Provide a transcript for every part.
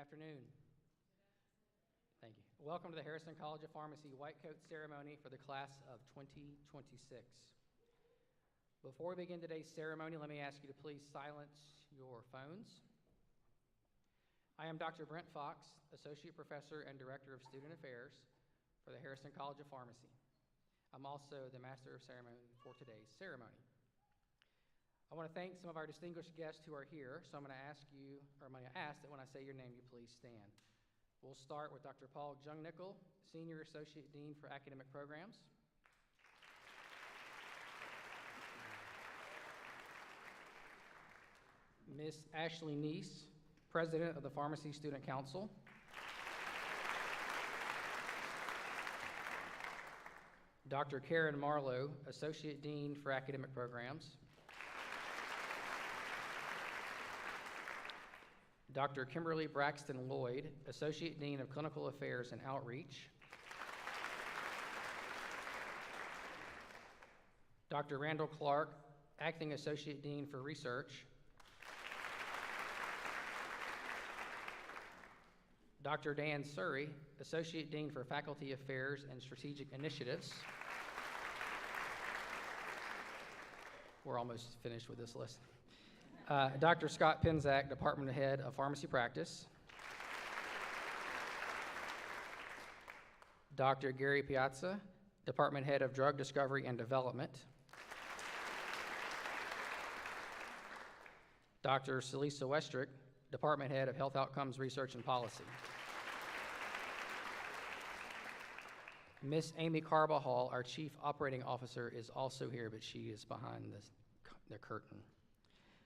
afternoon. Thank you. Welcome to the Harrison College of Pharmacy White Coat Ceremony for the class of 2026. Before we begin today's ceremony, let me ask you to please silence your phones. I am Dr. Brent Fox, Associate Professor and Director of Student Affairs for the Harrison College of Pharmacy. I'm also the Master of Ceremony for today's ceremony. I want to thank some of our distinguished guests who are here, so I'm going to ask that when I say your name, you please stand. We'll start with Dr. Paul Jungnickel, Senior Associate Dean for Academic Programs. Ms. Ashley Neese, President of the Pharmacy Student Council. Dr. Karen Marlowe, Associate Dean for Academic Programs. Dr. Kimberly Braxton Lloyd, Associate Dean of Clinical Affairs and Outreach. Dr. Randall Clark, Acting Associate Dean for Research. Dr. Dan Surrey, Associate Dean for Faculty Affairs and Strategic Initiatives. We're almost finished with this list. Dr. Scott Penzak, Department Head of Pharmacy Practice. Dr. Gary Piazza, Department Head of Drug Discovery and Development. Dr. Celisa Westrick, Department Head of Health Outcomes Research and Policy. Miss Amy Carbajal, our Chief Operating Officer, is also here, but she is behind the curtain.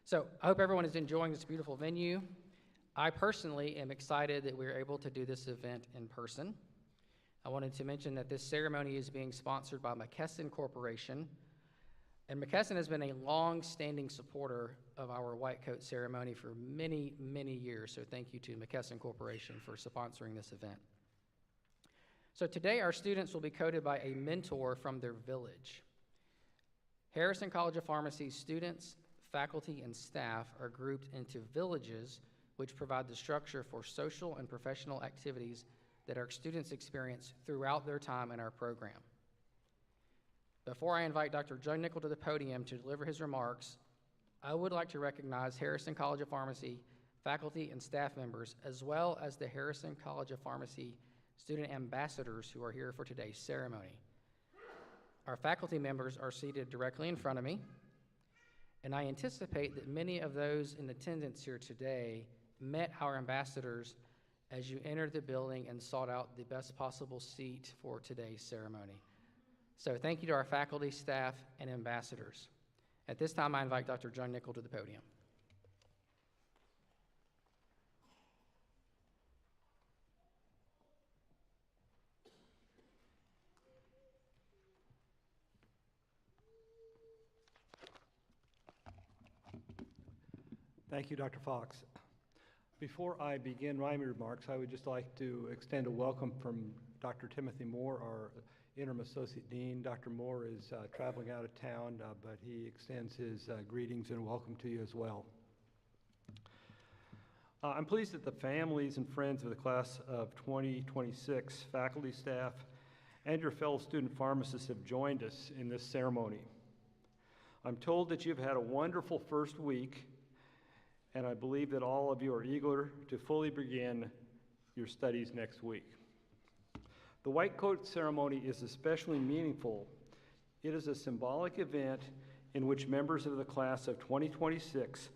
So I hope everyone is enjoying this beautiful venue. I personally am excited that we're able to do this event in person. I wanted to mention that this ceremony is being sponsored by McKesson Corporation, and McKesson has been a long-standing supporter of our White Coat ceremony for many, many years, so thank you to McKesson Corporation for sponsoring this event. So today our students will be coated by a mentor from their village. Harrison College of Pharmacy students, faculty, and staff are grouped into villages which provide the structure for social and professional activities that our students experience throughout their time in our program. Before I invite Dr. Jungnickel to the podium to deliver his remarks, I would like to recognize Harrison College of Pharmacy faculty and staff members, as well as the Harrison College of Pharmacy student ambassadors who are here for today's ceremony. Our faculty members are seated directly in front of me, and I anticipate that many of those in attendance here today met our ambassadors as you entered the building and sought out the best possible seat for today's ceremony. So thank you to our faculty, staff, and ambassadors. At this time, I invite Dr. Jungnickel to the podium. Thank you, Dr. Fox. Before I begin my remarks, I would just like to extend a welcome from Dr. Timothy Moore, our Interim Associate Dean. Dr. Moore is traveling out of town, but he extends his greetings and welcome to you as well. I'm pleased that the families and friends of the class of 2026, faculty, staff, and your fellow student pharmacists have joined us in this ceremony. I'm told that you've had a wonderful first week, and I believe that all of you are eager to fully begin your studies next week. The White Coat ceremony is especially meaningful. It is a symbolic event in which members of the class of 2026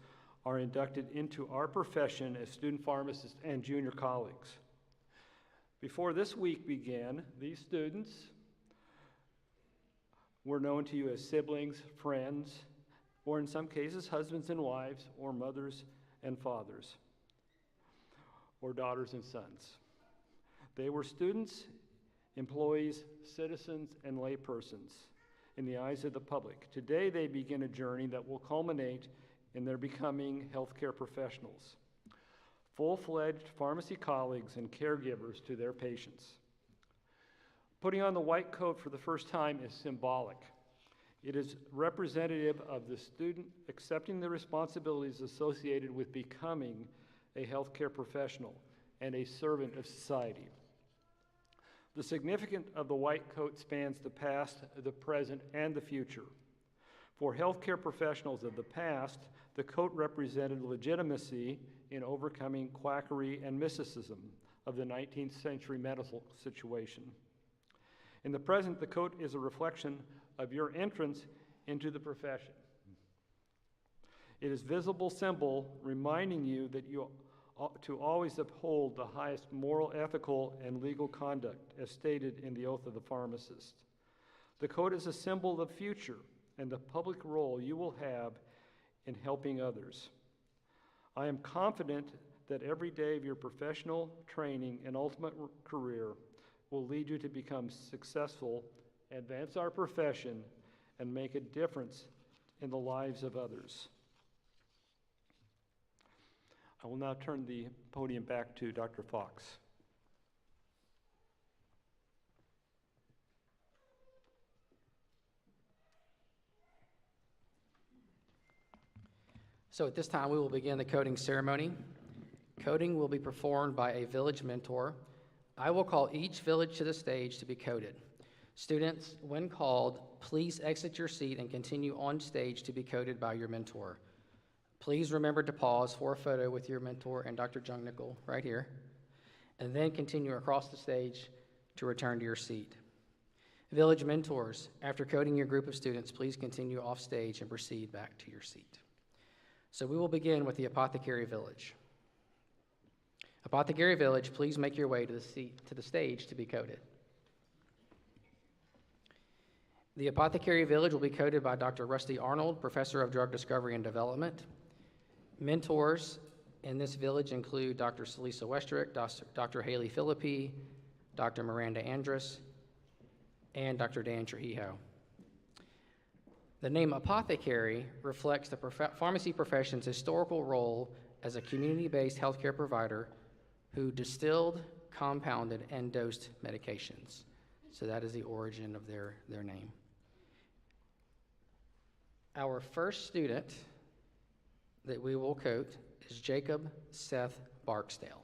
are inducted into our profession as student pharmacists and junior colleagues. Before this week began, these students were known to you as siblings, friends, or in some cases, husbands and wives, or mothers and fathers, or daughters and sons. They were students, employees, citizens, and laypersons in the eyes of the public. Today, they begin a journey that will culminate in their becoming healthcare professionals, full-fledged pharmacy colleagues and caregivers to their patients. Putting on the white coat for the first time is symbolic. It is representative of the student accepting the responsibilities associated with becoming a healthcare professional and a servant of society. The significance of the white coat spans the past, the present, and the future. For healthcare professionals of the past, the coat represented legitimacy in overcoming quackery and mysticism of the 19th century medical situation. In the present, the coat is a reflection of your entrance into the profession. It is a visible symbol reminding you that you ought to always uphold the highest moral, ethical, and legal conduct as stated in the Oath of the Pharmacist. The coat is a symbol of the future and the public role you will have in helping others. I am confident that every day of your professional training and ultimate career will lead you to become successful, advance our profession, and make a difference in the lives of others. I will now turn the podium back to Dr. Fox. So at this time, we will begin the coding ceremony. Coding will be performed by a village mentor. I will call each village to the stage to be coded. Students, when called, please exit your seat and continue on stage to be coded by your mentor. Please remember to pause for a photo with your mentor and Dr. Jungnickel right here, and then continue across the stage to return to your seat. Village mentors, after coding your group of students, please continue off stage and proceed back to your seat. So we will begin with the Apothecary Village. Apothecary Village, please make your way to the stage to be coded. The Apothecary Village will be coded by Dr. Rusty Arnold, Professor of Drug Discovery and Development. Mentors in this village include Dr. Celisa Westrick, Dr. Haley Philippi, Dr. Miranda Andrus, and Dr. Dan Trujillo. The name apothecary reflects the pharmacy profession's historical role as a community-based healthcare provider who distilled, compounded, and dosed medications. So that is the origin of their name. Our first student that we will code is Jacob Seth Barksdale.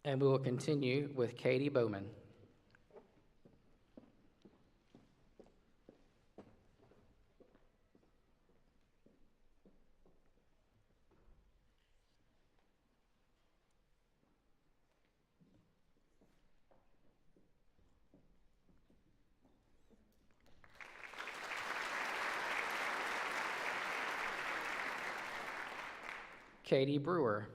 And we will continue with Katie Bowman. Katie Brewer.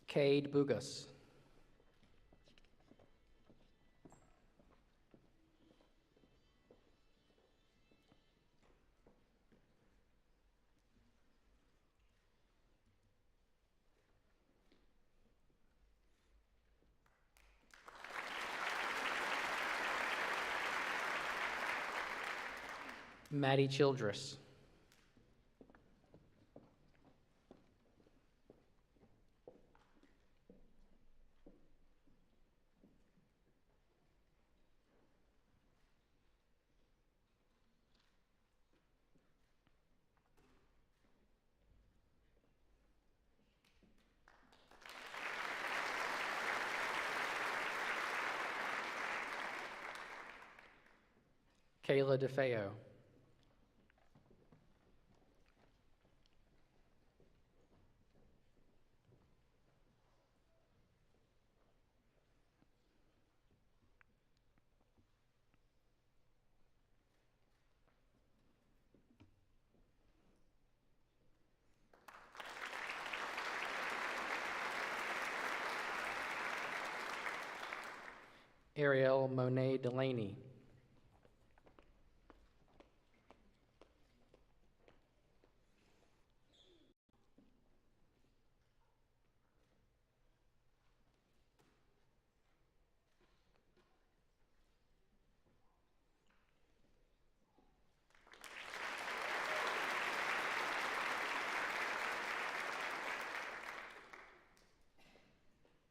Cade Bugas. Maddie Childress. Kayla DeFeo. Ariel Monet Delaney.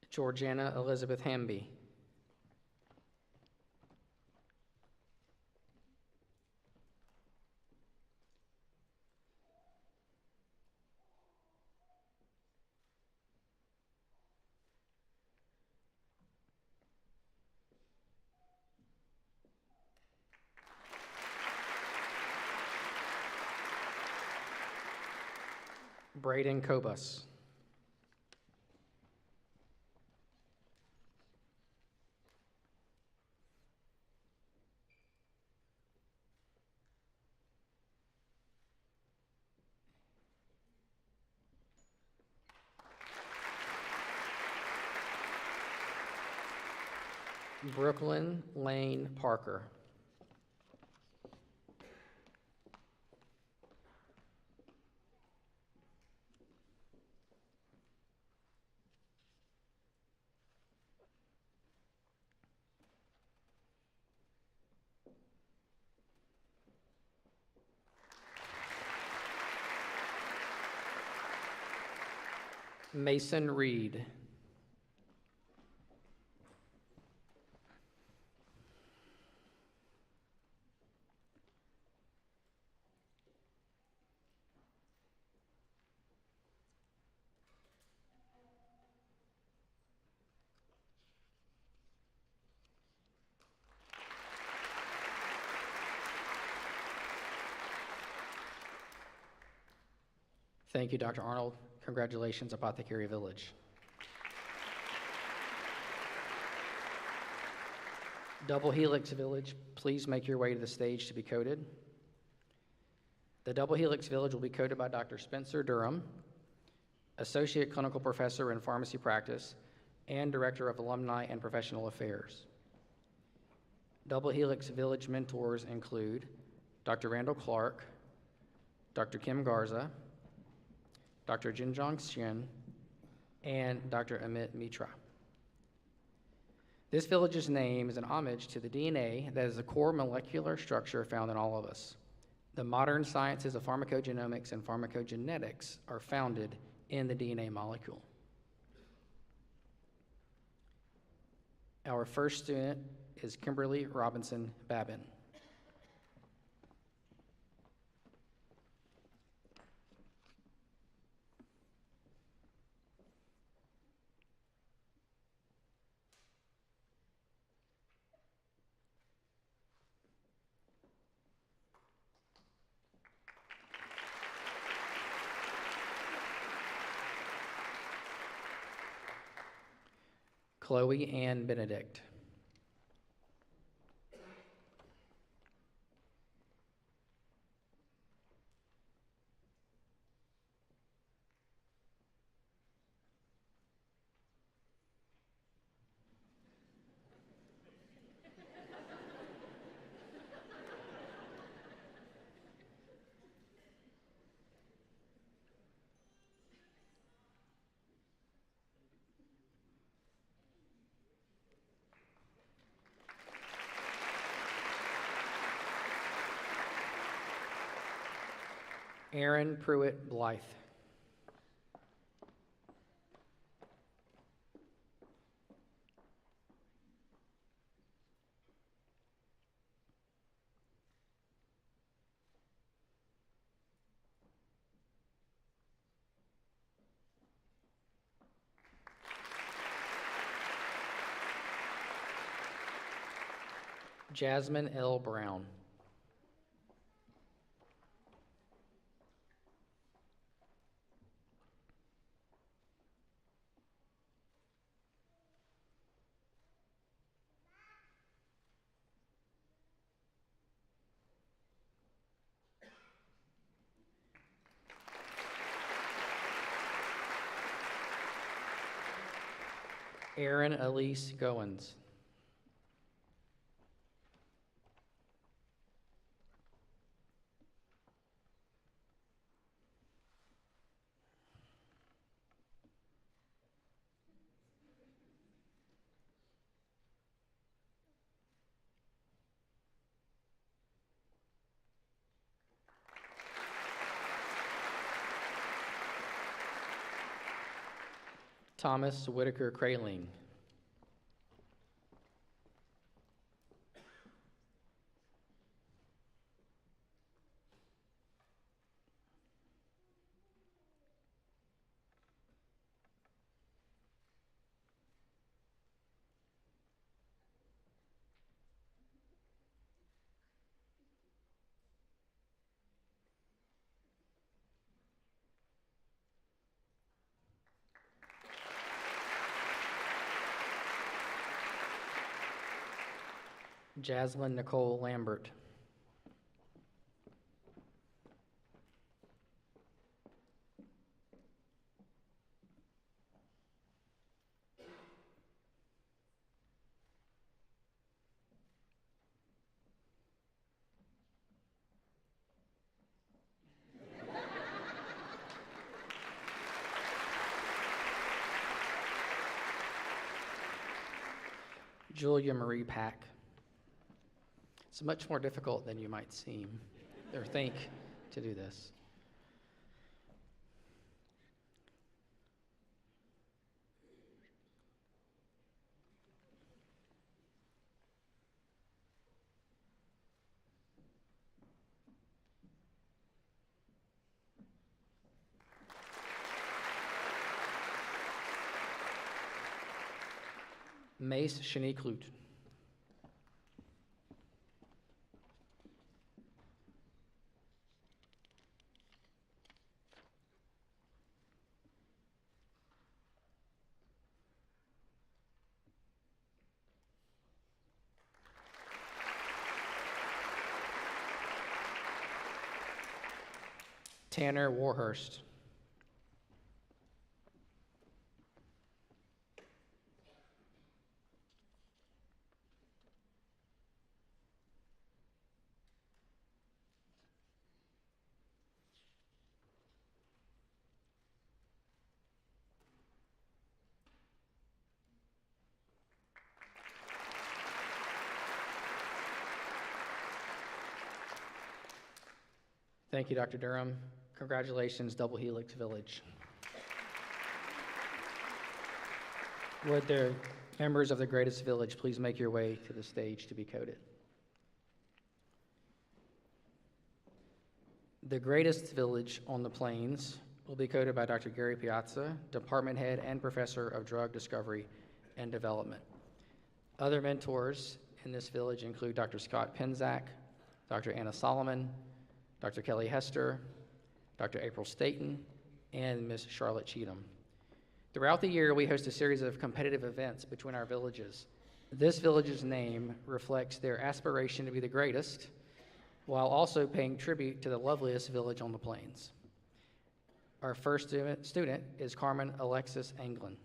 Georgiana Elizabeth Hamby. Braden Kobus. Brooklyn Lane Parker. Mason Reed. Thank you, Dr. Arnold. Congratulations, Apothecary Village. Double Helix Village, please make your way to the stage to be coded. The Double Helix Village will be coded by Dr. Spencer Durham, Associate Clinical Professor in Pharmacy Practice and Director of Alumni and Professional Affairs. Double Helix Village mentors include Dr. Randall Clark, Dr. Kim Garza, Dr. Jinjong Shin, and Dr. Amit Mitra. This village's name is an homage to the DNA that is the core molecular structure found in all of us. The modern sciences of pharmacogenomics and pharmacogenetics are founded in the DNA molecule. Our first student is Kimberly Robinson Babin. Chloe Ann Benedict. Aaron Pruitt Blythe. Jasmine L. Brown. Erin Elise Goins. Thomas Whitaker Kraling. Jaslyn Nicole Lambert. Julia Marie Pack. It's much more difficult than you might seem or think to do this. Mace Shanique Lute. Tanner Warhurst. Thank you, Dr. Durham. Congratulations, Double Helix Village. Would the members of the Greatest Village please make your way to the stage to be coded? The Greatest Village on the Plains will be coded by Dr. Gary Piazza, Department Head and Professor of Drug Discovery and Development. Other mentors in this village include Dr. Scott Penzak, Dr. Anna Solomon, Dr. Kelly Hester, Dr. April Staten, and Ms. Charlotte Cheatham. Throughout the year, we host a series of competitive events between our villages. This village's name reflects their aspiration to be the greatest, while also paying tribute to the loveliest village on the plains. Our first student is Carmen Alexis Anglin.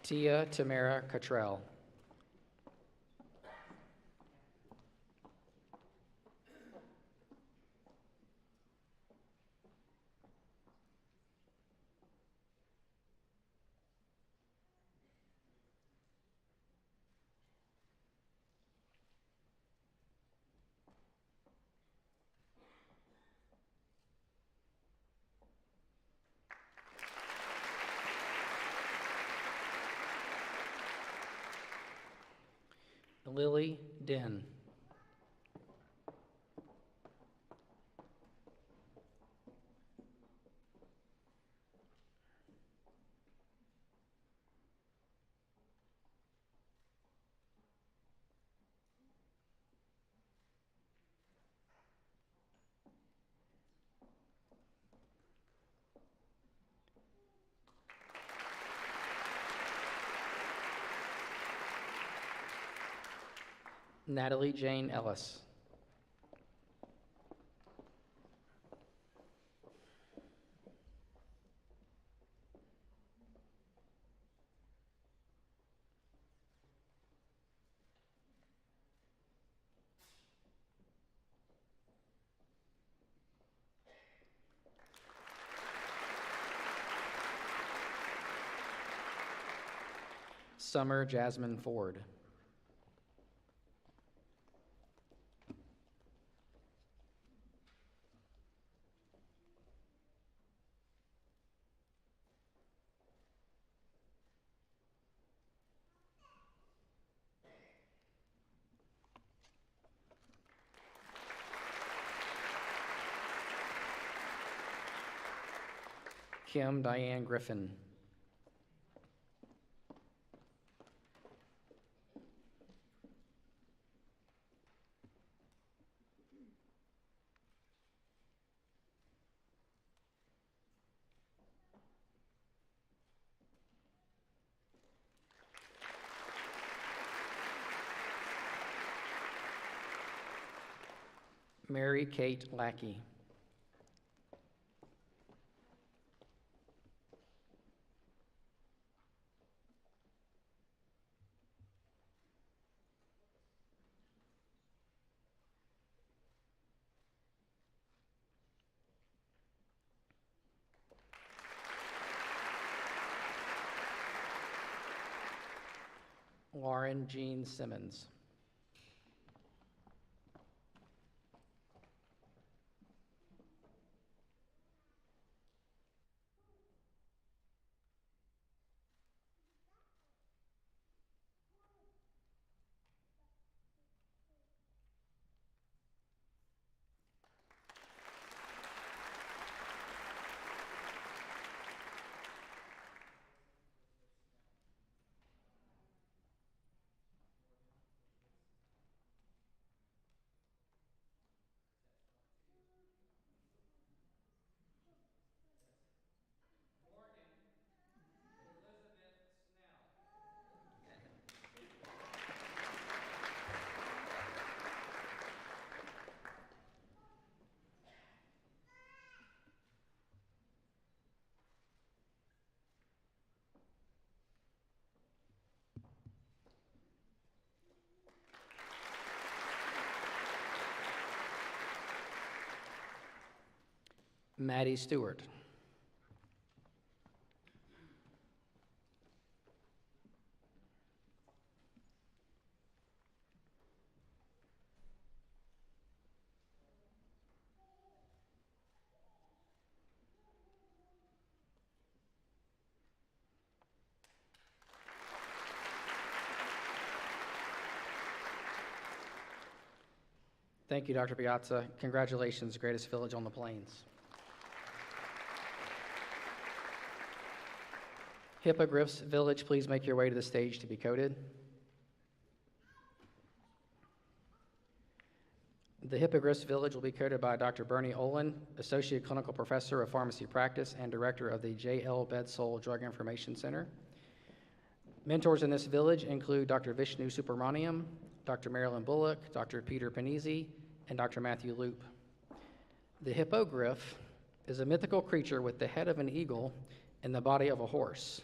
Tia Tamara Cottrell. Lily Den. Natalie Jane Ellis. Summer Jasmine Ford. Kim Diane Griffin. Mary Kate Lackey. Lauren Jean Simmons. Maddie Stewart. Thank you, Dr. Piazza. Congratulations, greatest village on the plains. Hippogriffs Village, please make your way to the stage to be coded. The Hippogriffs Village will be coded by Dr. Bernie Olin, Associate Clinical Professor of Pharmacy Practice and Director of the J.L. Bedsole Drug Information Center. Mentors in this village include Dr. Vishnu Subramaniam, Dr. Marilyn Bullock, Dr. Peter Panizzi, and Dr. Matthew Loop. The hippogriff is a mythical creature with the head of an eagle and the body of a horse.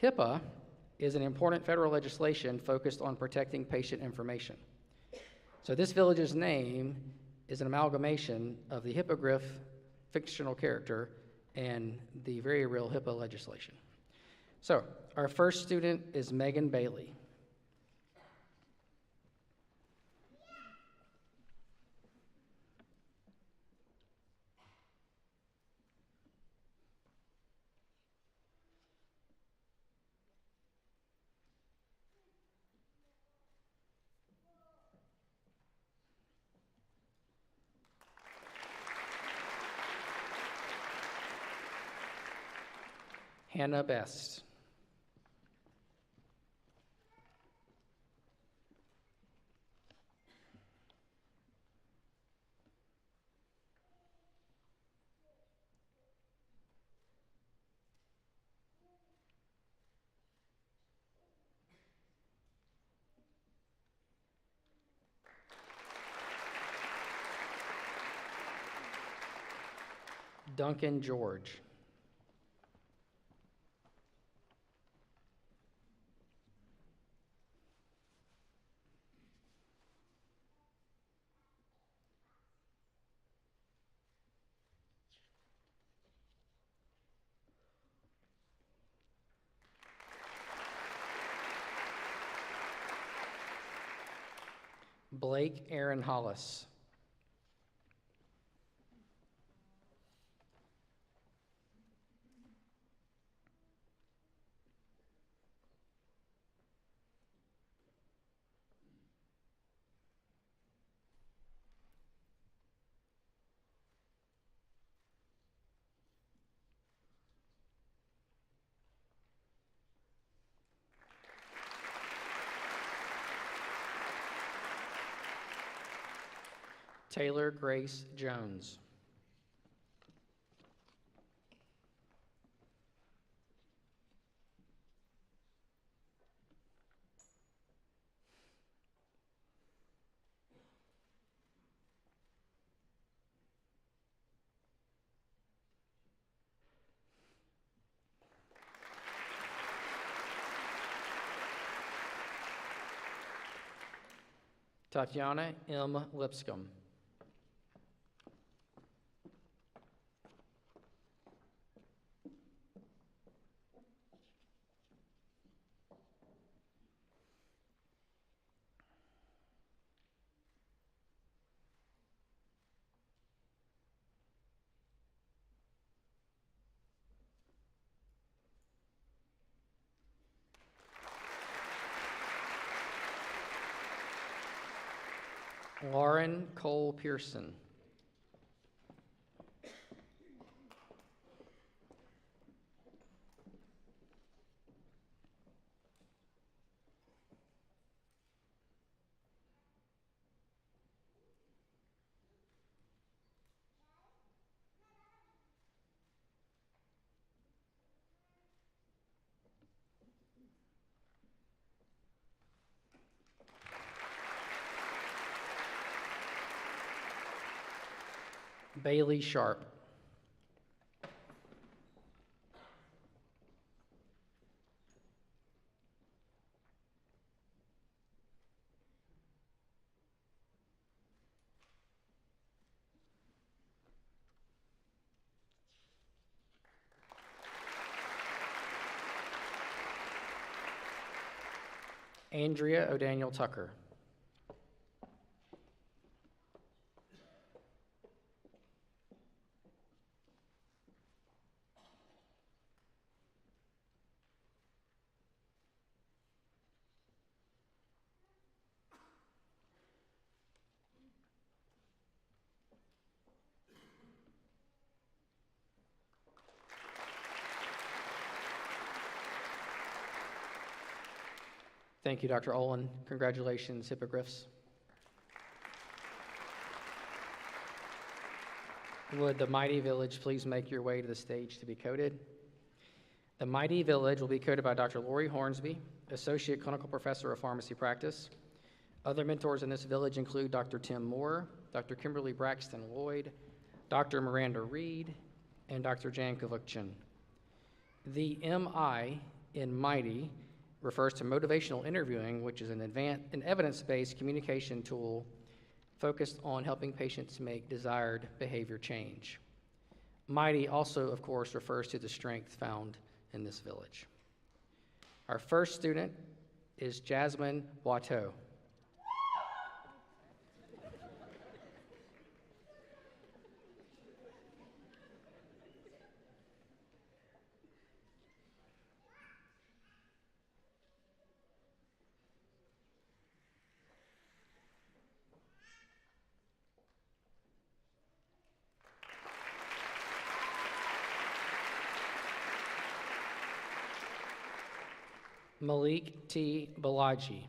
HIPAA is an important federal legislation focused on protecting patient information. So this village's name is an amalgamation of the hippogriff fictional character and the very real HIPAA legislation. So our first student is Megan Bailey. Hannah Best. Duncan George. Blake Aaron Hollis. Taylor Grace Jones. Tatiana M. Lipscomb. Lauren Cole Pearson. Bailey Sharp. Andrea O'Daniel Tucker. Thank you, Dr. Olin. Congratulations, hippogriffs. Would the Mighty Village please make your way to the stage to be coded? The Mighty Village will be coded by Dr. Lori Hornsby, Associate Clinical Professor of Pharmacy Practice. Other mentors in this village include Dr. Tim Moore, Dr. Kimberly Braxton Lloyd, Dr. Miranda Reed, and Dr. Jan Kavukchin. The MI in Mighty refers to motivational interviewing, which is an evidence-based communication tool focused on helping patients make desired behavior change. Mighty also, of course, refers to the strength found in this village. Our first student is Jasmine Watteau. Malik T. Balaji.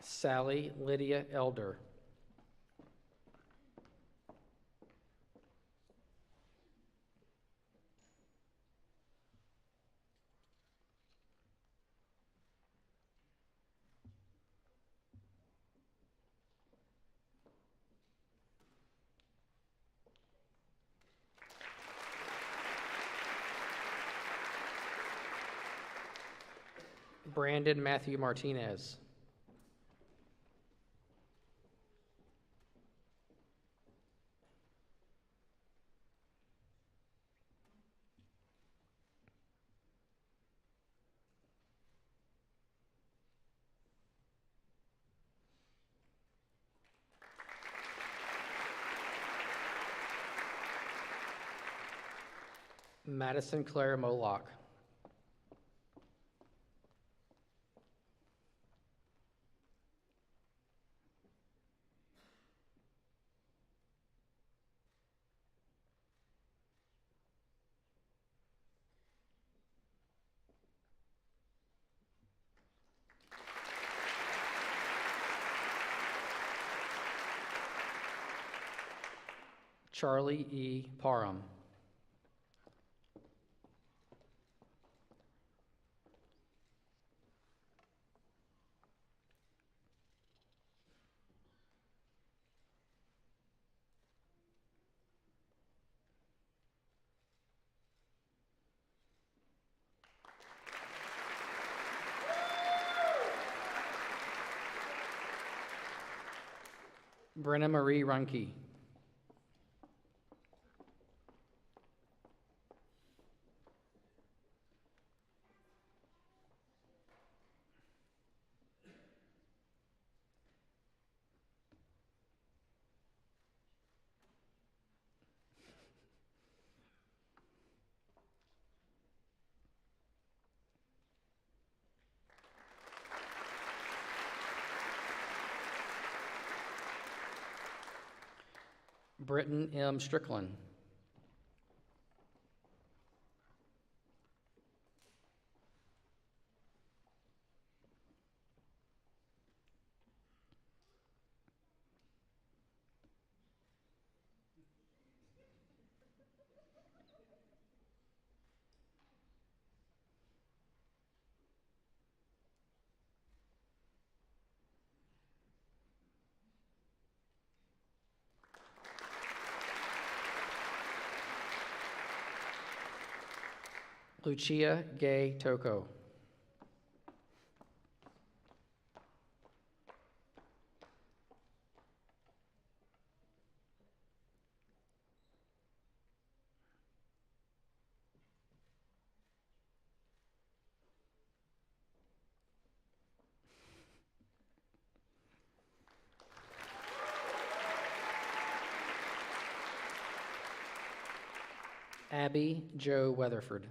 Sally Lydia Elder. Brandon Matthew Martinez. Madison Claire Moloch. Charlie E. Parham. Brenna Marie Runke. Britton M. Strickland. Lucia Gay Toko. Abby Joe Weatherford.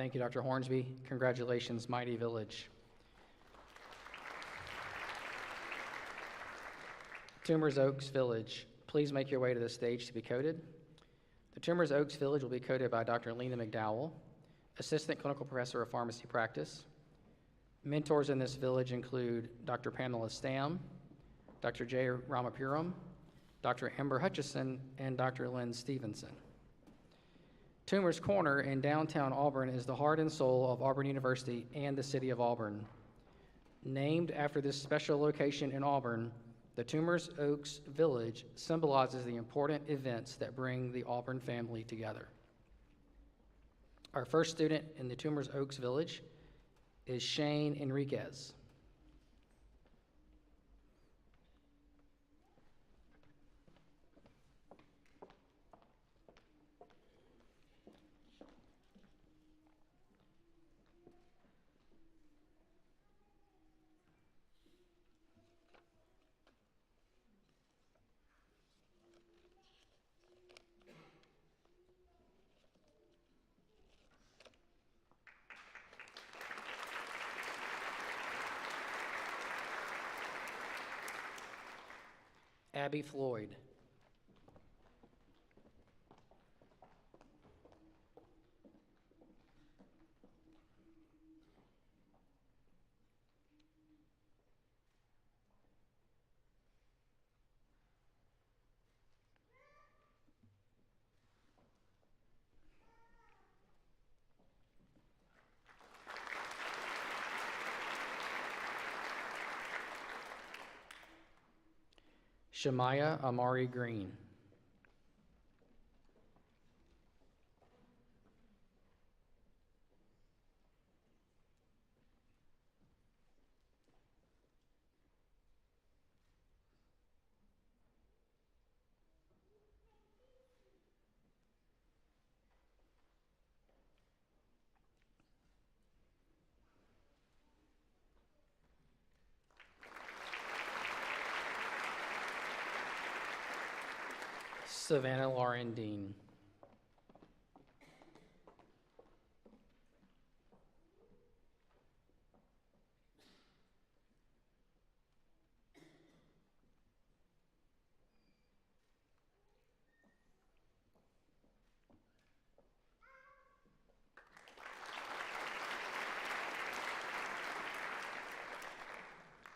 Thank you, Dr. Hornsby. Congratulations, Mighty Village. Tumors Oaks Village, please make your way to the stage to be coded. The Tumors Oaks Village will be coded by Dr. Lena McDowell, Assistant Clinical Professor of Pharmacy Practice. Mentors in this village include Dr. Pamela Stam, Dr. J. Ramapuram, Dr. Amber Hutchison, and Dr. Lynn Stevenson. Tumors Corner in downtown Auburn is the heart and soul of Auburn University and the city of Auburn. Named after this special location in Auburn, the Tumors Oaks Village symbolizes the important events that bring the Auburn family together. Our first student in the Tumors Oaks Village is Shane Enriquez. Abby Floyd. Shemaiah Amari Green. Savannah Lauren Dean.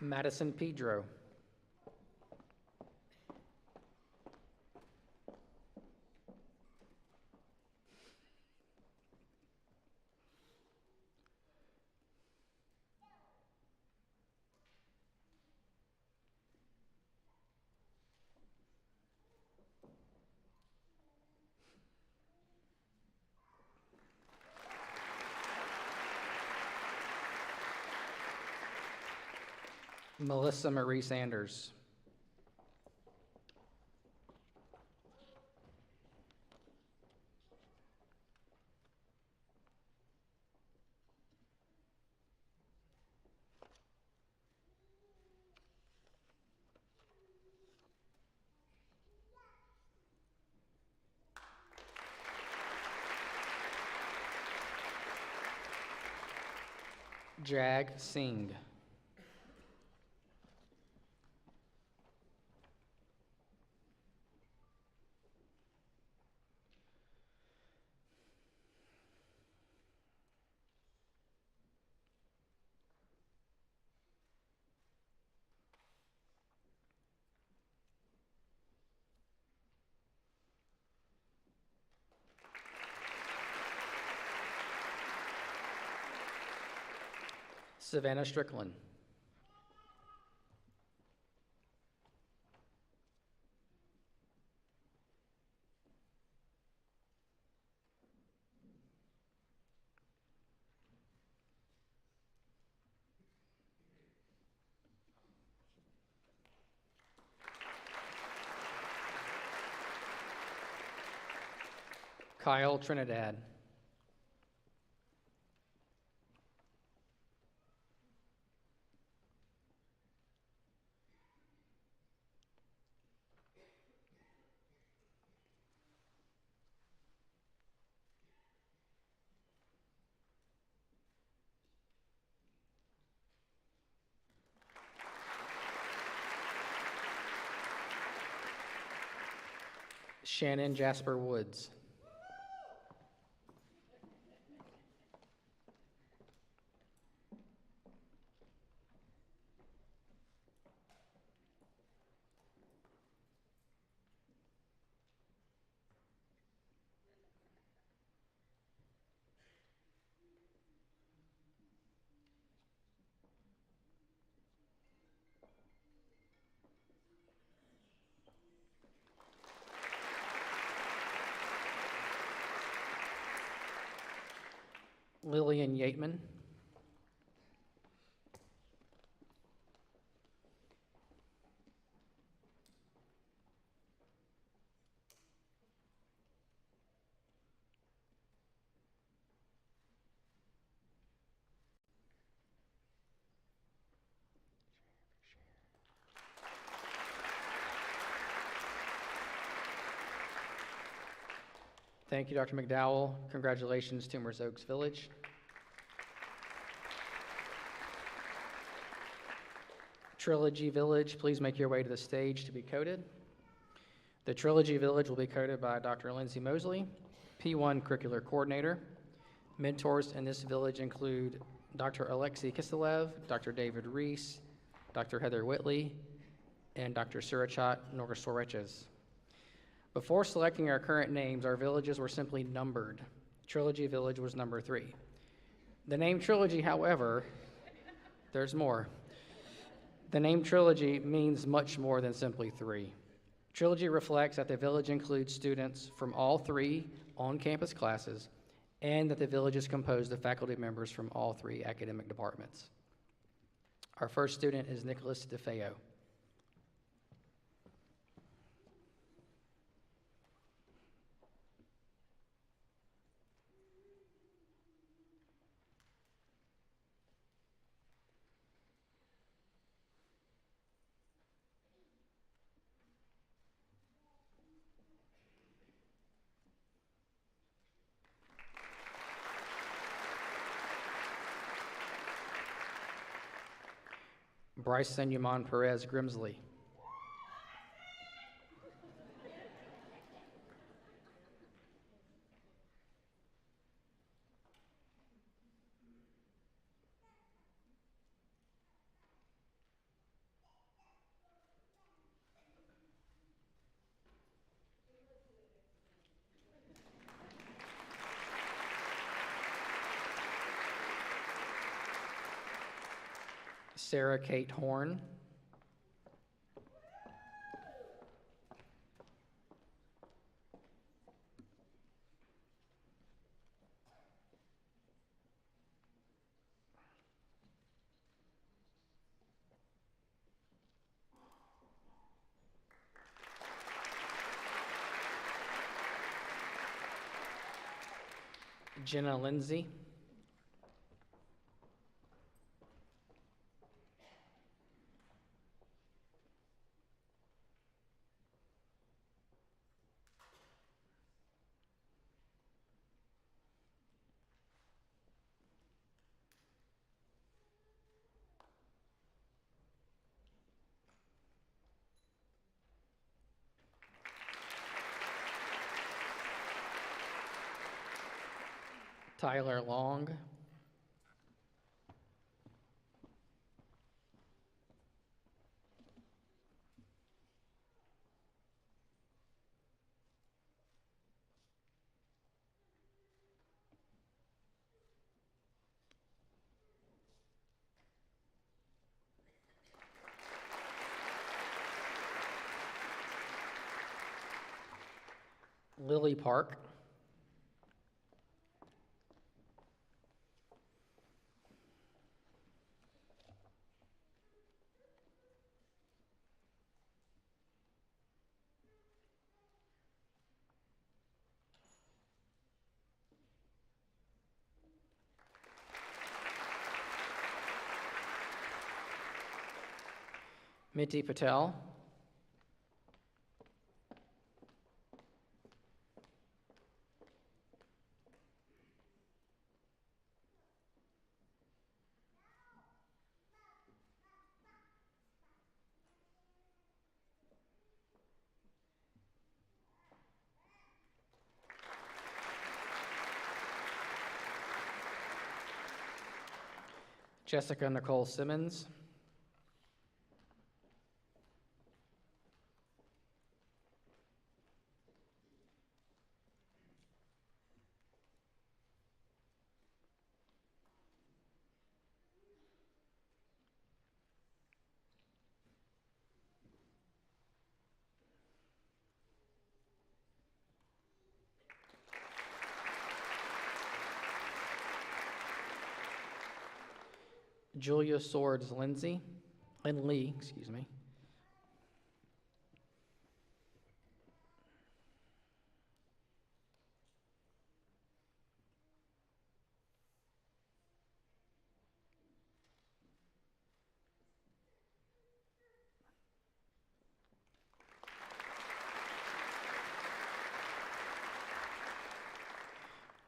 Madison Pedro. Melissa Marie Sanders. Jag Singh. Savannah Strickland. Kyle Trinidad. Shannon Jasper Woods. Lillian Yateman. Thank you, Dr. McDowell. Congratulations to Timers Oaks Village. Trilogy Village, please make your way to the stage to be coded. The Trilogy Village will be coded by Dr. Lindsay Mosley, P1 Curricular Coordinator. Mentors in this village include Dr. Alexei Kiselev, Dr. David Reese, Dr. Heather Whitley, and Dr. Surachat Norsoreches. Before selecting our current names, our villages were simply numbered. Trilogy Village was number 3. The name Trilogy, however, there's more. The name Trilogy means much more than simply three. Trilogy reflects that the village includes students from all three on-campus classes and that the village is composed of faculty members from all three academic departments. Our first student is Nicholas DeFeo. Bryson Yuman Perez Grimsley. Sarah Kate Horn. Jenna Lindsay. Tyler Long. Lily Park. Minty Patel. Jessica Nicole Simmons. Julia Swords Lindley, excuse me.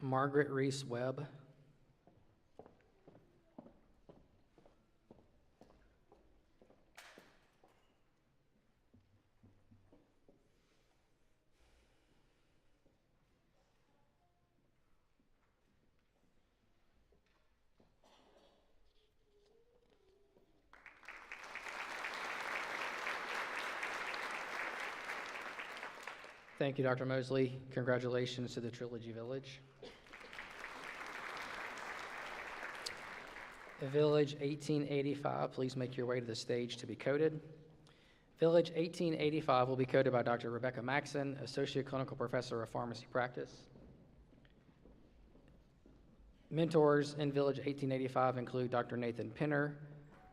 Margaret Reese Webb. Thank you, Dr. Mosley. Congratulations to the Trilogy Village. Village 1885, please make your way to the stage to be coded. Village 1885 will be coded by Dr. Rebecca Maxson, Associate Clinical Professor of Pharmacy Practice. Mentors in Village 1885 include Dr. Nathan Pinner,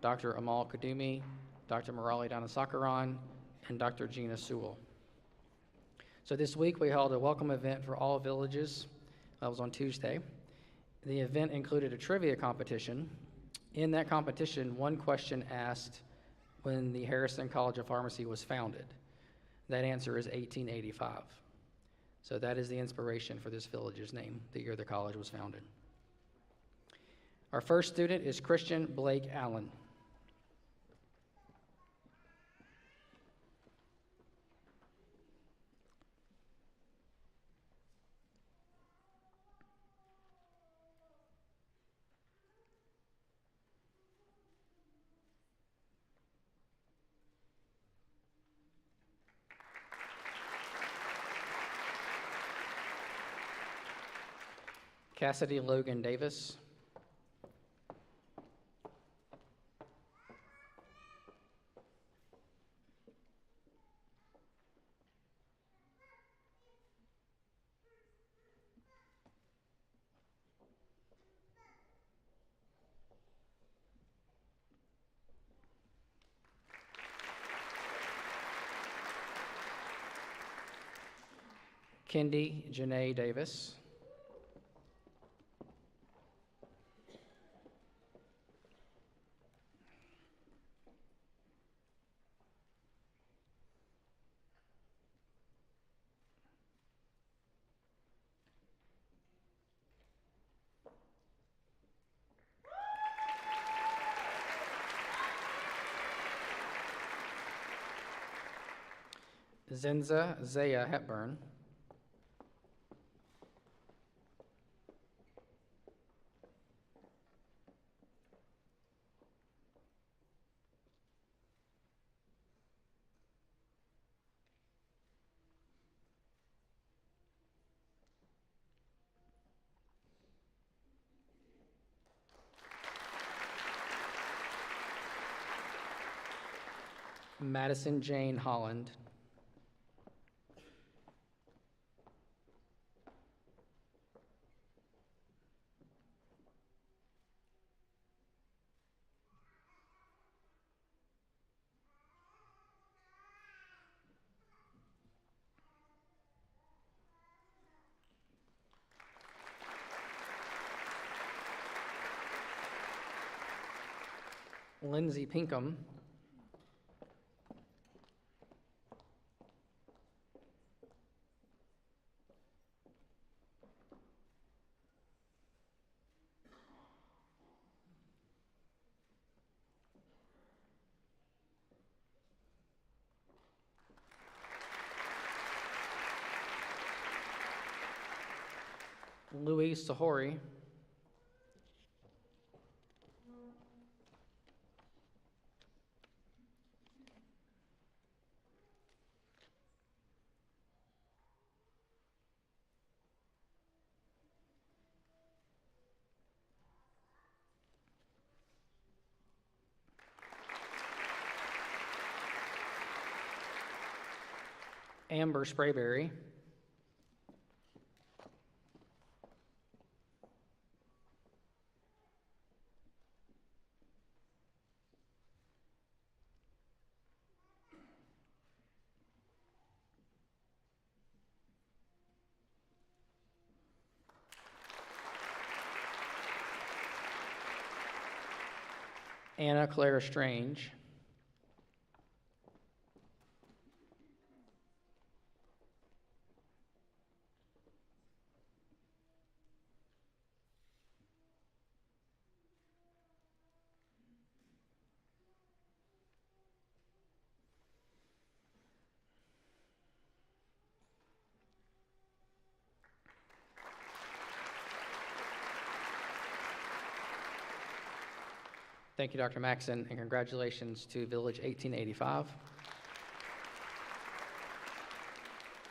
Dr. Amal Kadumi, Dr. Murali Dhanasakaran, and Dr. Gina Sewell. So this week we held a welcome event for all villages. That was on Tuesday. The event included a trivia competition. In that competition, one question asked when the Harrison College of Pharmacy was founded. That answer is 1885. So that is the inspiration for this village's name, the year the college was founded. Our first student is Christian Blake Allen. Cassidy Logan Davis. Kendi Janae Davis. Zenza Zaya Hepburn. Madison Jane Holland. Lindsay Pinkham. Louise Sahori. Amber Sprayberry. Anna Claire Strange. Thank you, Dr. Maxson, and congratulations to Village 1885.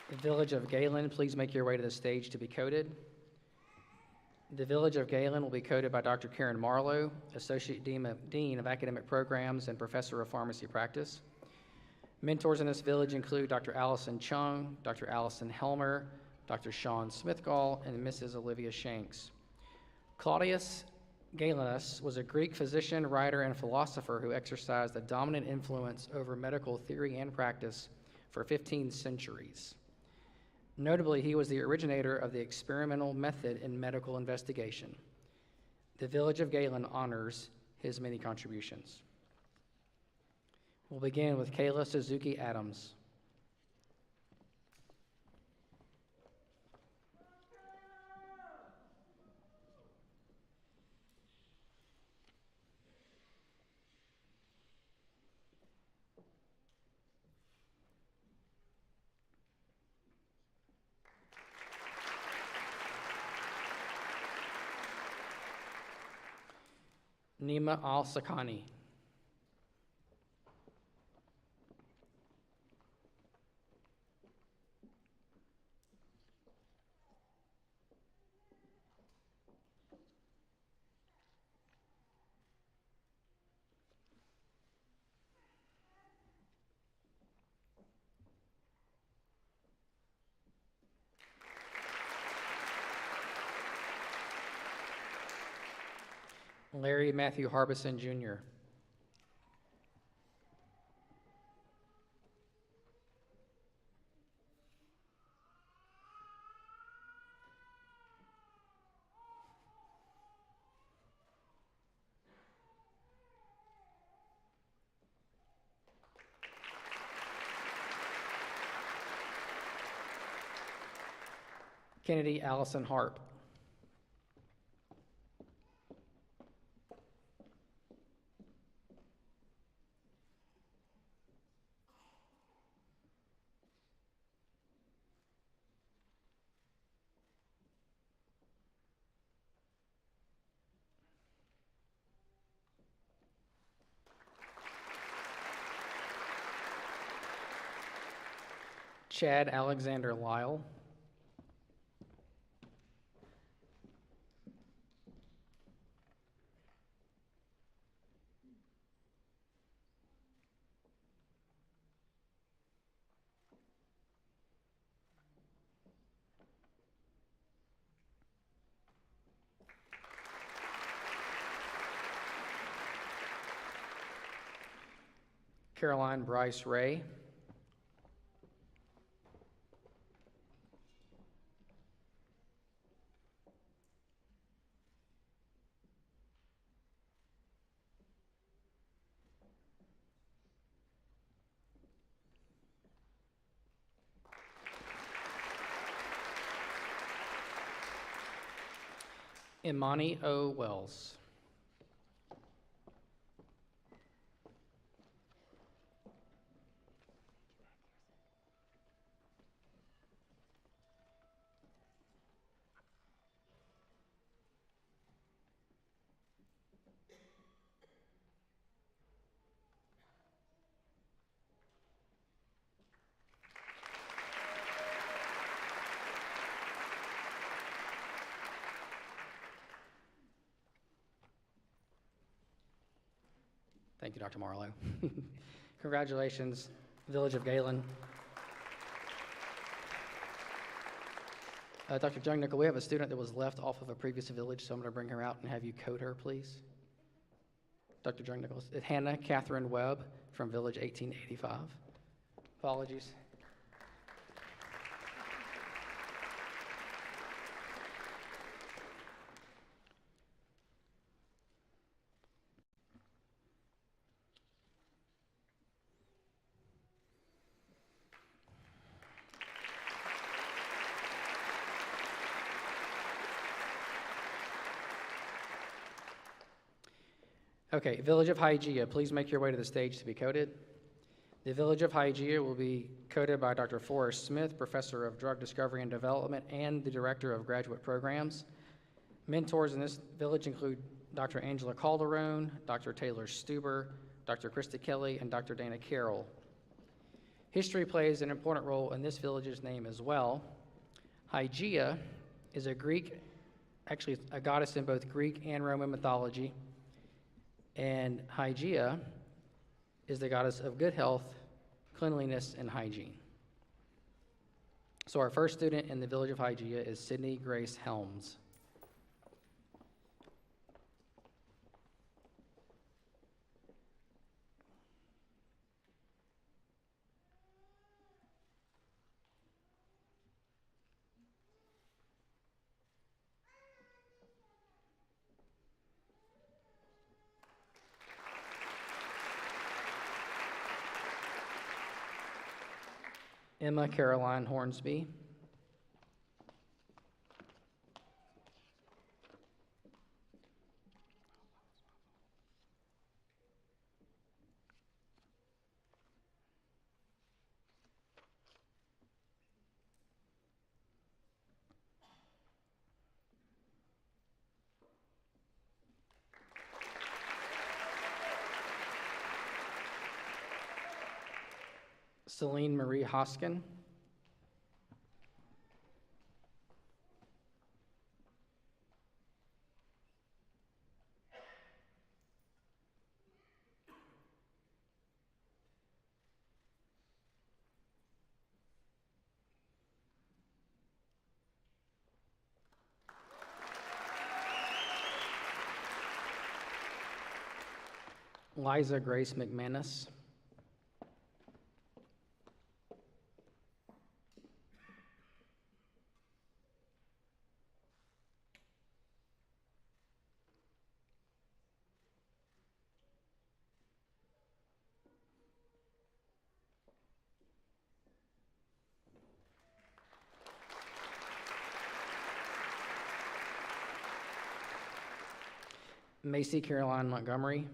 The Village of Galen, please make your way to the stage to be coded. The Village of Galen will be coded by Dr. Karen Marlowe, Associate Dean of Academic Programs and Professor of Pharmacy Practice. Mentors in this village include Dr. Allison Chung, Dr. Allison Helmer, Dr. Sean Smithgall, and Mrs. Olivia Shanks. Claudius Galenus was a Greek physician, writer, and philosopher who exercised a dominant influence over medical theory and practice for 15 centuries. Notably, he was the originator of the experimental method in medical investigation. The Village of Galen honors his many contributions. We'll begin with Kayla Suzuki Adams. Nima Al-Sakani. Larry Matthew Harbison, Jr. Kennedy Allison Harp. Chad Alexander Lyle. Caroline Bryce Ray. Imani O. Wells. Thank you, Dr. Marlowe. Congratulations, Village of Galen. Dr. Jungnickel, we have a student that was left off of a previous village, so I'm going to bring her out and have you code her, please. Dr. Jungnickel, Hannah Catherine Webb from Village 1885. Apologies. Okay, Village of Hygeia, please make your way to the stage to be coded. The Village of Hygeia will be coded by Dr. Forrest Smith, Professor of Drug Discovery and Development and the Director of Graduate Programs. Mentors in this village include Dr. Angela Calderone, Dr. Taylor Stuber, Dr. Krista Kelly, and Dr. Dana Carroll. History plays an important role in this village's name as well. Hygeia is a Greek actually a goddess in both Greek and Roman mythology. And Hygeia is the goddess of good health, cleanliness, and hygiene. So our first student in the village of Hygeia is Sydney Grace Helms. Emma Caroline Hornsby. Celine Marie Hoskin. Liza Grace McManus. Macy Caroline Montgomery.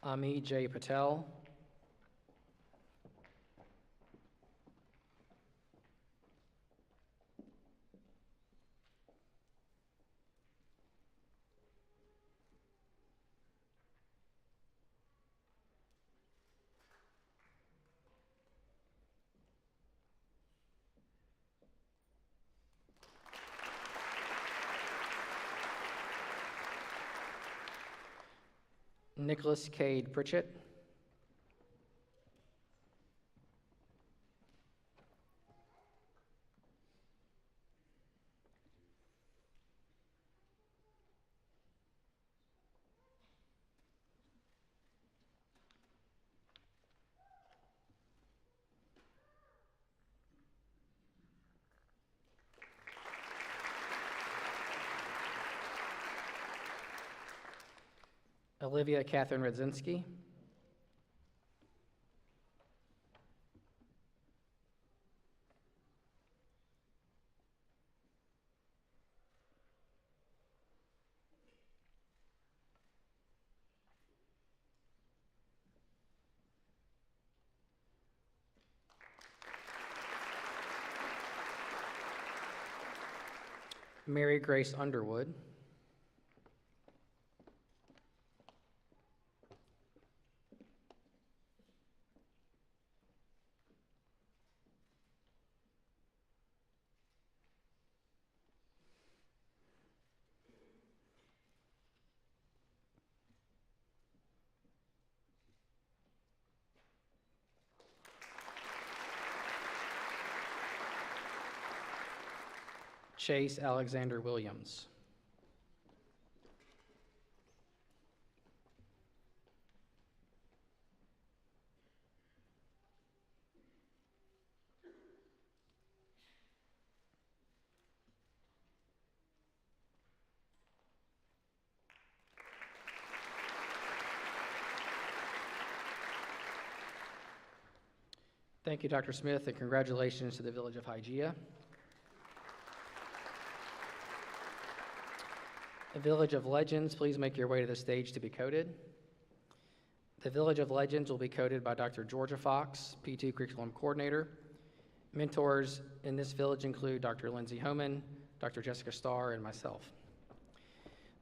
Ami J. Patel. Nicholas Cade Pritchett. Olivia Catherine Radzinski. Mary Grace Underwood. Chase Alexander Williams. Thank you, Dr. Smith, and congratulations to the Village of Hygeia. The Village of Legends, please make your way to the stage to be coded. The Village of Legends will be coded by Dr. Georgia Fox, P2 Curriculum Coordinator. Mentors in this village include Dr. Lindsay Homan, Dr. Jessica Starr, and myself.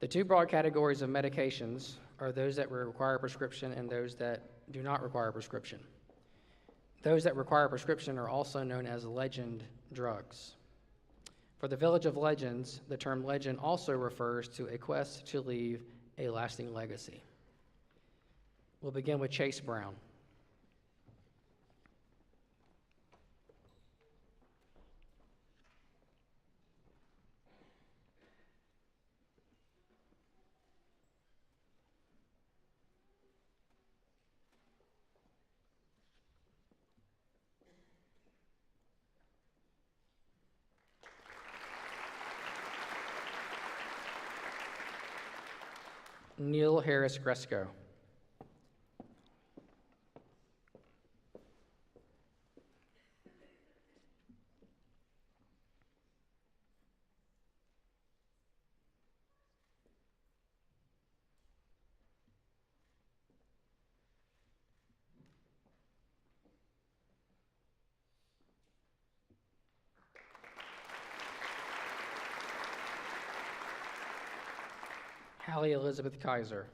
The two broad categories of medications are those that require a prescription and those that do not require a prescription. Those that require a prescription are also known as legend drugs. For the Village of Legends, the term legend also refers to a quest to leave a lasting legacy. We'll begin with Chase Brown. Neil Harris Gresco. Hallie Elizabeth Kaiser.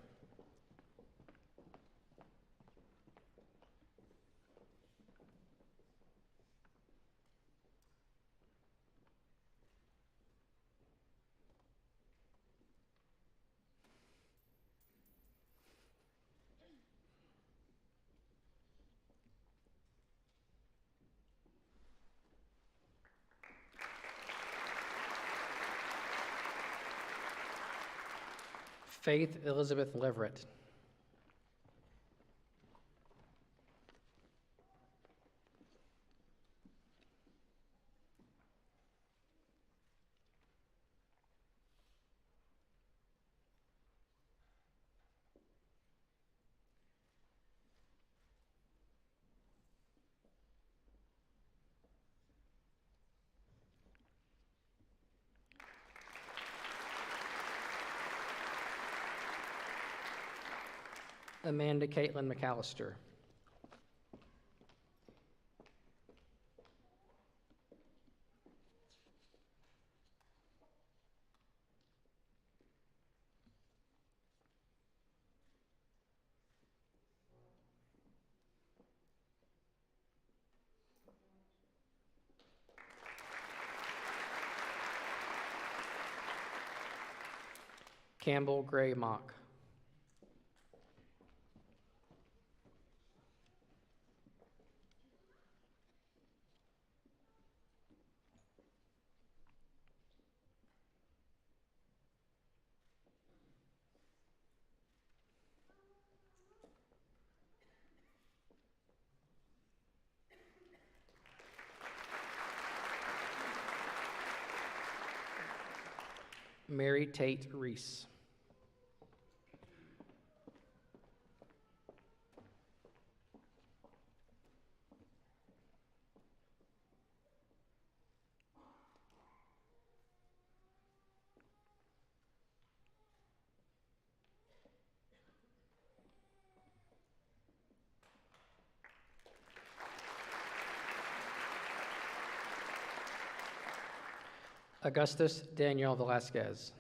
Faith Elizabeth Leverett. Amanda Caitlin McAllister. Campbell Gray Mock. Mary Tate Reese. Augustus Daniel Velasquez.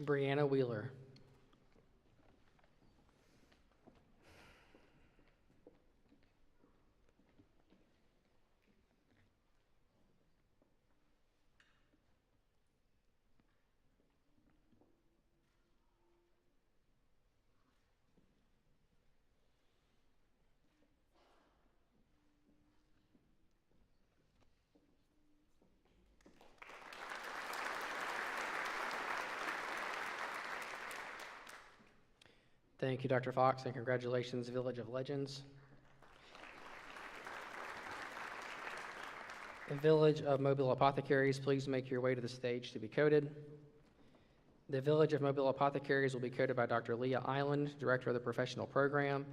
Brianna Wheeler. Thank you, Dr. Fox, and congratulations, Village of Legends. Village of Mobile Apothecaries, please make your way to the stage to be coded. The Village of Mobile Apothecaries will be coded by Dr. Leah Island, Director of the Professional Program,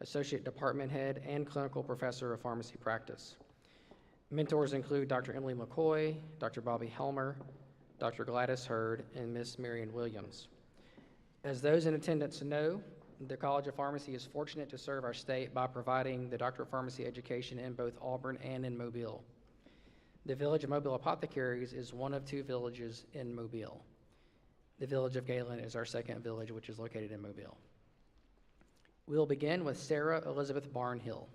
Associate Department Head, and Clinical Professor of Pharmacy Practice. Mentors include Dr. Emily McCoy, Dr. Bobby Helmer, Dr. Gladys Hurd, and Ms. Marion Williams. As those in attendance know, the College of Pharmacy is fortunate to serve our state by providing the Doctor of Pharmacy education in both Auburn and in Mobile. The Village of Mobile Apothecaries is one of 2 villages in Mobile. The Village of Galen is our second village, which is located in Mobile. We'll begin with Sarah Elizabeth Barnhill.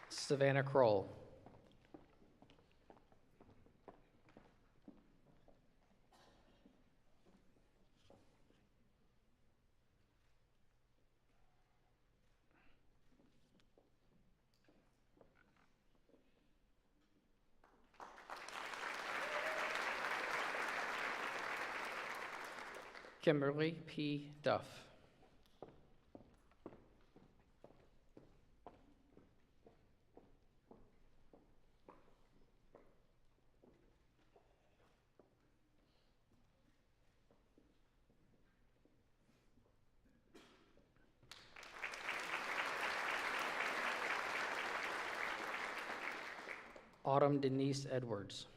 Savannah Kroll. Kimberly P. Duff. Autumn Denise Edwards.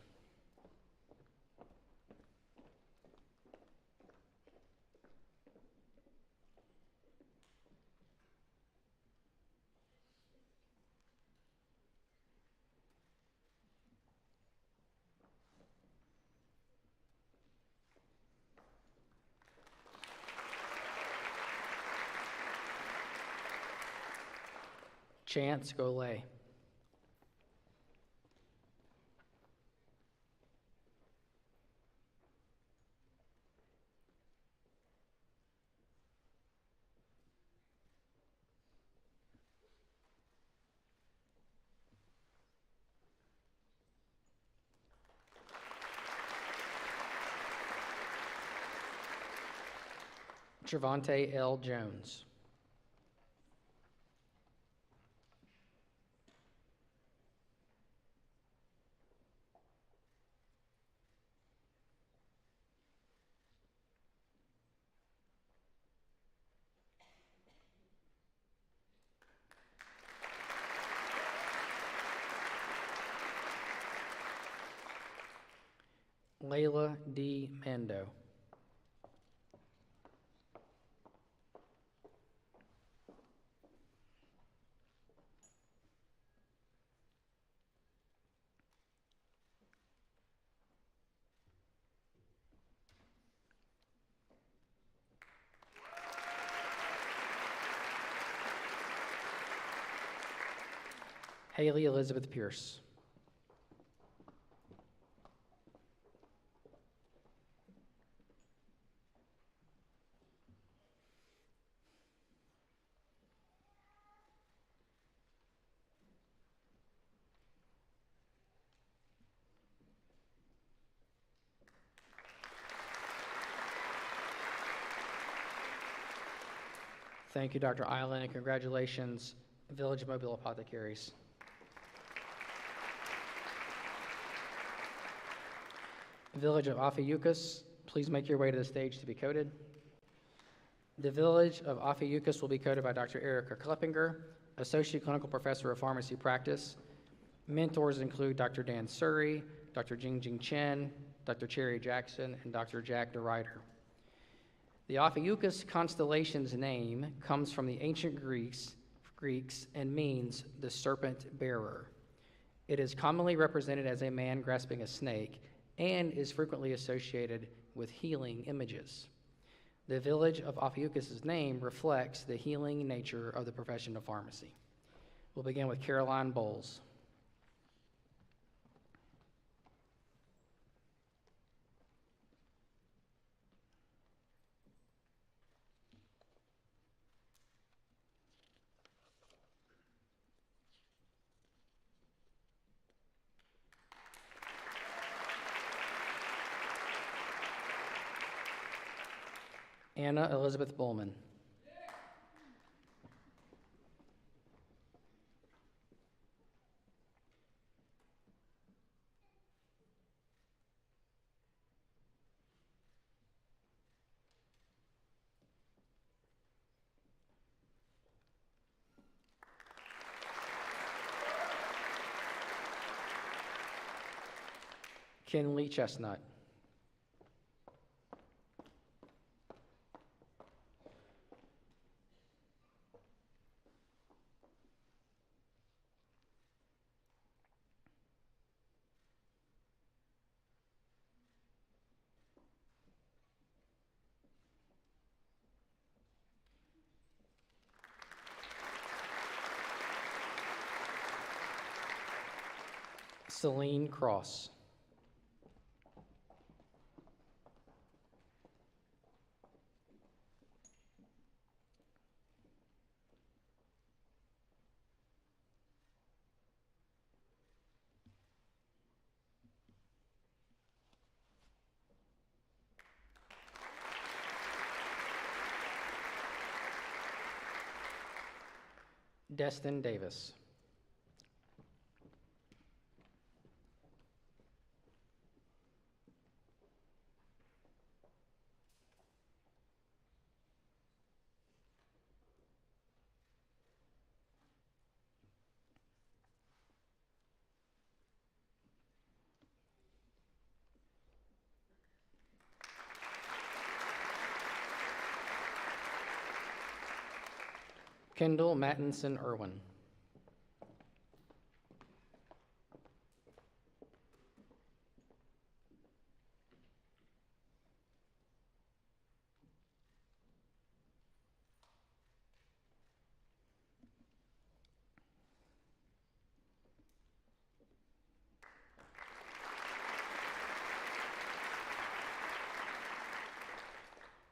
Chance Golay. Trevante L. Jones. Layla D. Mando. Haley Elizabeth Pierce. Thank you, Dr. Island, and congratulations, Village of Mobile Apothecaries. Village of Ophiuchus, please make your way to the stage to be coded. The Village of Ophiuchus will be coded by Dr. Erica Kleppinger, Associate Clinical Professor of Pharmacy Practice. Mentors include Dr. Dan Surrey, Dr. Jingjing Chen, Dr. Cherry Jackson, and Dr. Jack DeRuyter. The Ophiuchus constellation's name comes from the ancient Greeks and means the serpent bearer. It is commonly represented as a man grasping a snake and is frequently associated with healing images. The Village of Ophiuchus' name reflects the healing nature of the profession of pharmacy. We'll begin with Caroline Bowles. Anna Elizabeth Bullman. Kinley Chestnut. Celine Cross. Destin Davis. Kendall Mattinson Irwin.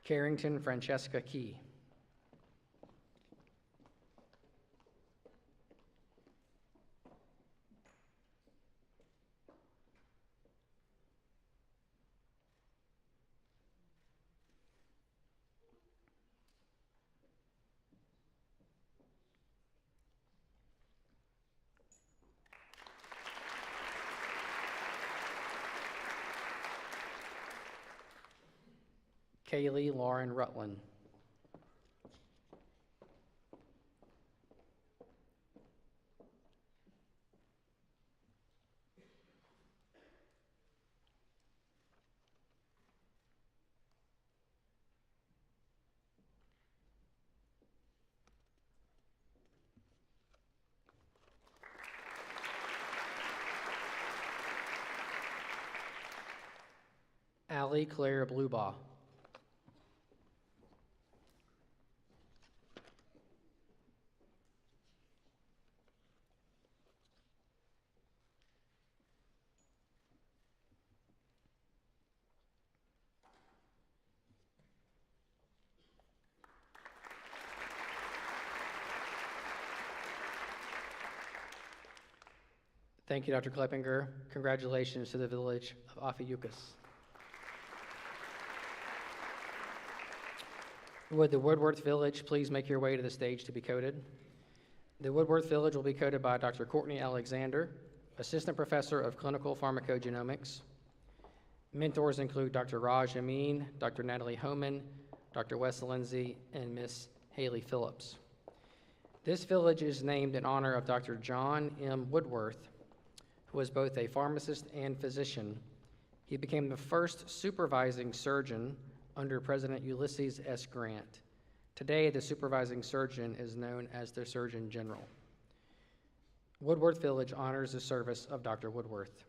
Carrington Francesca Key. Kaylee Lauren Rutland. Allie Claire Bluebaugh. Thank you, Dr. Kleppinger. Congratulations to the village of Ophiuchus. Would the Woodworth Village please make your way to the stage to be coded? The Woodworth Village will be coded by Dr. Courtney Alexander, Assistant Professor of Clinical Pharmacogenomics. Mentors include Dr. Raj Amin, Dr. Natalie Homan, Dr. Wes Lindsay, and Miss Haley Phillips. This village is named in honor of Dr. John M. Woodworth, who was both a pharmacist and physician. He became the first supervising surgeon under President Ulysses S. Grant. Today, the supervising surgeon is known as the Surgeon General. Woodworth Village honors the service of Dr. Woodworth.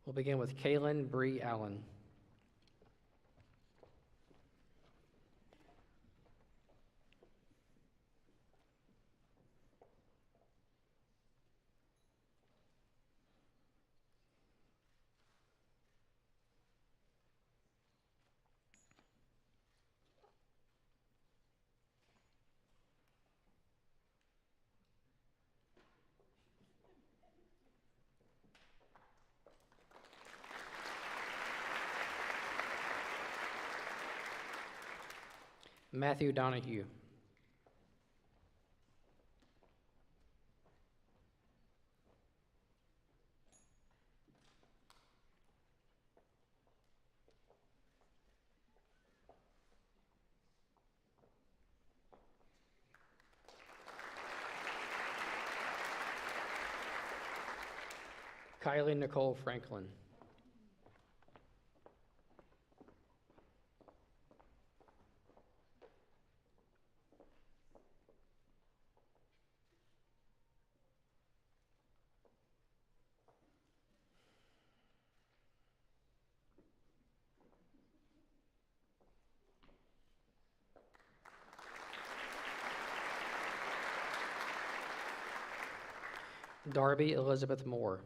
We'll begin with Kaylin Bree Allen. Matthew Donahue. Kylie Nicole Franklin. Darby Elizabeth Moore.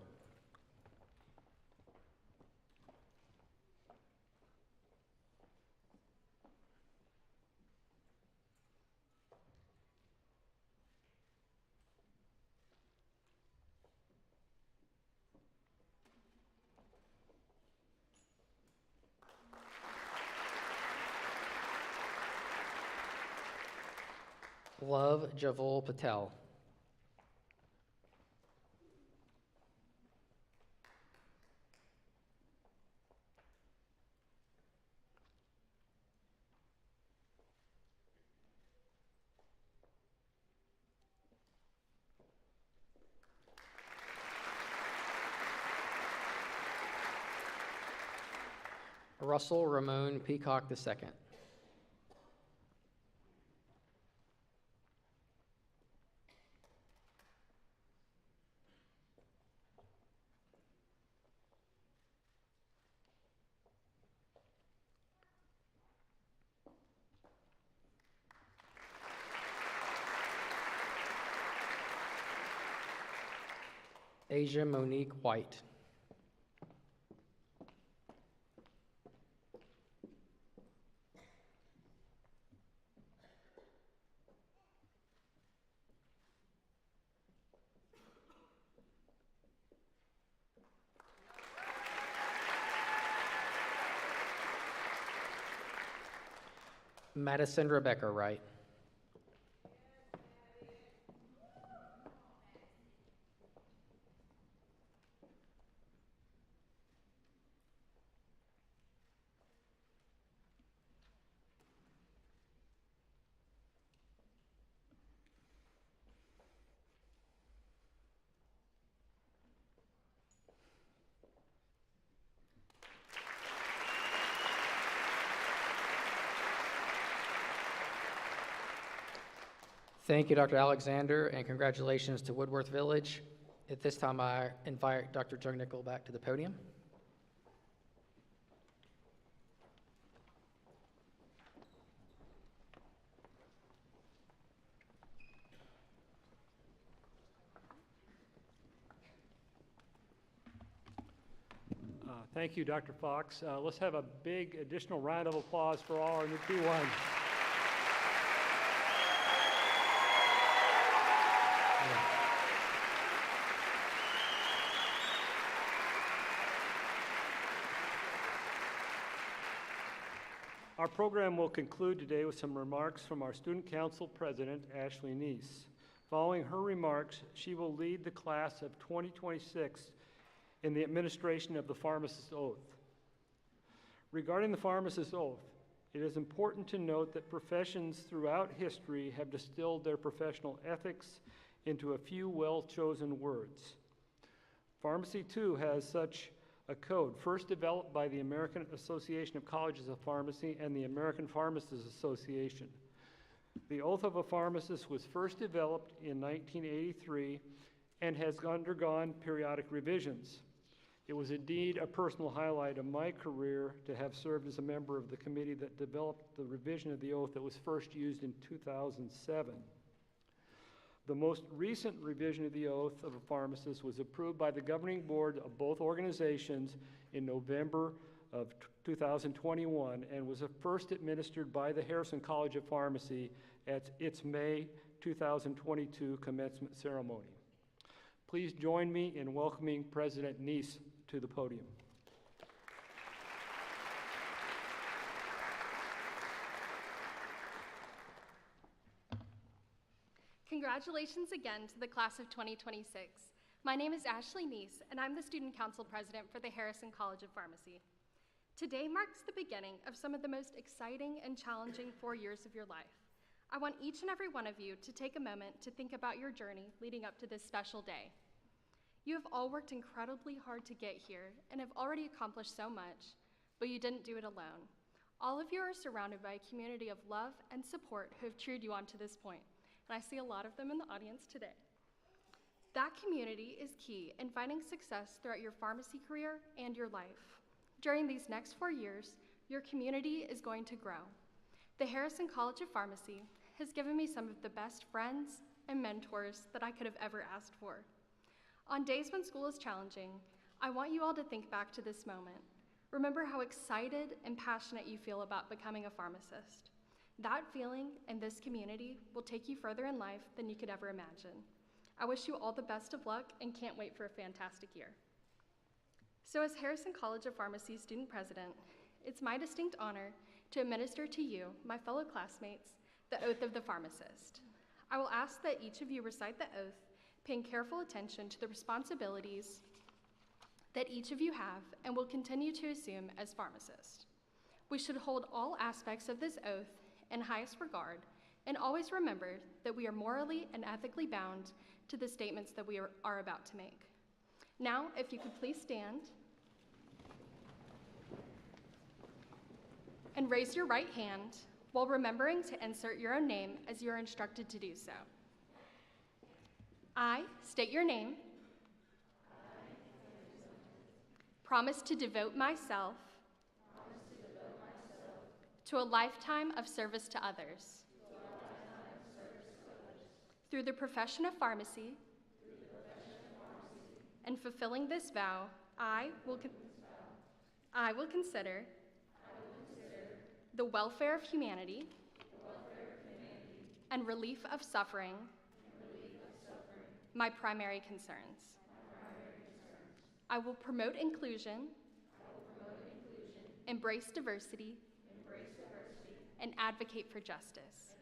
Love Javol Patel. Russell Ramon Peacock II. Asia Monique White. Madison Rebecca Wright. Thank you, Dr. Alexander, and congratulations to Woodworth Village. At this time, I invite Dr. Jungnickel back to the podium. Thank you, Dr. Fox. Let's have a big additional round of applause for all our new P1s. Our program will conclude today with some remarks from our Student Council President, Ashley Neese. Following her remarks, she will lead the class of 2026 in the administration of the Pharmacist Oath. Regarding the Pharmacist Oath, it is important to note that professions throughout history have distilled their professional ethics into a few well-chosen words. Pharmacy, too, has such a code, first developed by the American Association of Colleges of Pharmacy and the American Pharmacists Association. The Oath of a Pharmacist was first developed in 1983 and has undergone periodic revisions. It was indeed a personal highlight of my career to have served as a member of the committee that developed the revision of the oath that was first used in 2007. The most recent revision of the oath of a pharmacist was approved by the governing board of both organizations in November of 2021 and was first administered by the Harrison College of Pharmacy at its May 2022 commencement ceremony. Please join me in welcoming President Neese to the podium. Congratulations again to the class of 2026. My name is Ashley Neese, and I'm the Student Council President for the Harrison College of Pharmacy. Today marks the beginning of some of the most exciting and challenging 4 years of your life. I want each and every one of you to take a moment to think about your journey leading up to this special day. You have all worked incredibly hard to get here and have already accomplished so much, but you didn't do it alone. All of you are surrounded by a community of love and support who have cheered you on to this point, and I see a lot of them in the audience today. That community is key in finding success throughout your pharmacy career and your life. During these next 4 years, your community is going to grow. The Harrison College of Pharmacy has given me some of the best friends and mentors that I could have ever asked for. On days when school is challenging, I want you all to think back to this moment. Remember how excited and passionate you feel about becoming a pharmacist. That feeling and this community will take you further in life than you could ever imagine. I wish you all the best of luck and can't wait for a fantastic year. So as Harrison College of Pharmacy student president, it's my distinct honor to administer to you, my fellow classmates, the oath of the pharmacist. I will ask that each of you recite the oath, paying careful attention to the responsibilities that each of you have and will continue to assume as pharmacists. We should hold all aspects of this oath in highest regard and always remember that we are morally and ethically bound to the statements that we are about to make. Now, if you could please stand and raise your right hand while remembering to insert your own name as you are instructed to do so. I state your name, promise to devote myself to a lifetime of service to others. Through the profession of pharmacy and fulfilling this vow, I will consider the welfare of humanity and relief of suffering my primary concerns. I will promote inclusion, embrace diversity, and advocate for justice.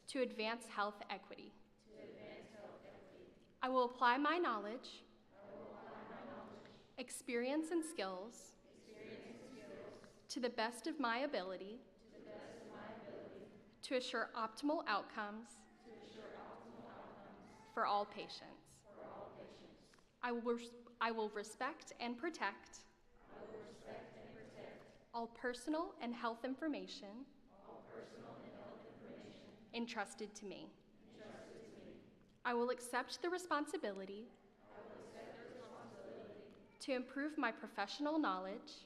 To advance health equity. I will apply my knowledge, experience and skills to the best of my ability to assure optimal outcomes for all patients. I will respect and protect all personal and health information entrusted to me. I will accept the responsibility to improve my professional knowledge,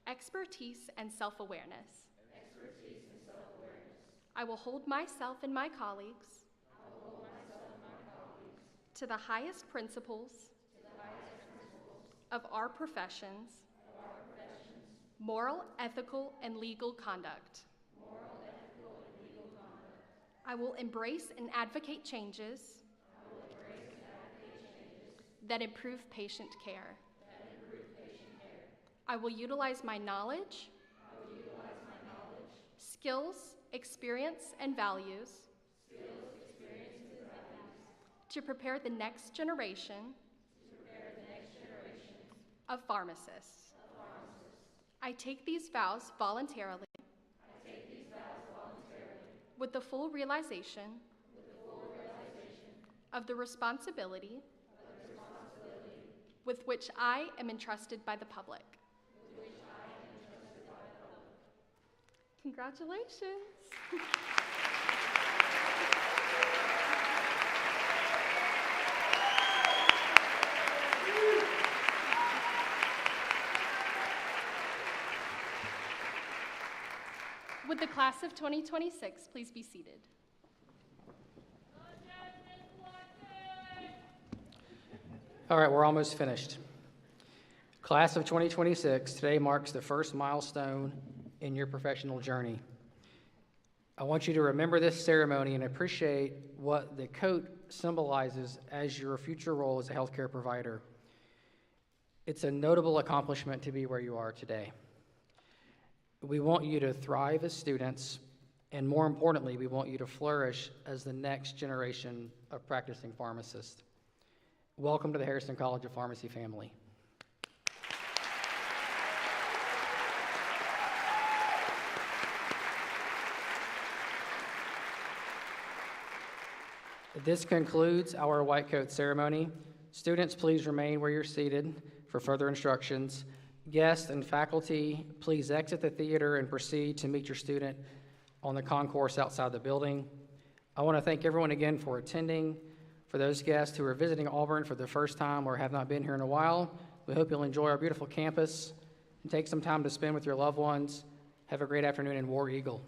expertise, and self-awareness. I will hold myself and my colleagues to the highest principles of our professions, moral, ethical, and legal conduct. I will embrace and advocate changes that improve patient care. I will utilize my knowledge, skills, experience, and values to prepare the next generation of pharmacists. I take these vows voluntarily with the full realization of the responsibility with which I am entrusted by the public. Congratulations. Would the class of 2026 please be seated? All right, we're almost finished. Class of 2026, today marks the first milestone in your professional journey. I want you to remember this ceremony and appreciate what the coat symbolizes as your future role as a healthcare provider. It's a notable accomplishment to be where you are today. We want you to thrive as students And more importantly, we want you to flourish as the next generation of practicing pharmacists. Welcome to the Harrison College of Pharmacy family. This concludes our white coat ceremony. Students, please remain where you're seated for further instructions. Guests and faculty, please exit the theater and proceed to meet your student on the concourse outside the building. I want to thank everyone again for attending. For those guests who are visiting Auburn for the first time or have not been here in a while, we hope you'll enjoy our beautiful campus and take some time to spend with your loved ones. Have a great afternoon, and War Eagle.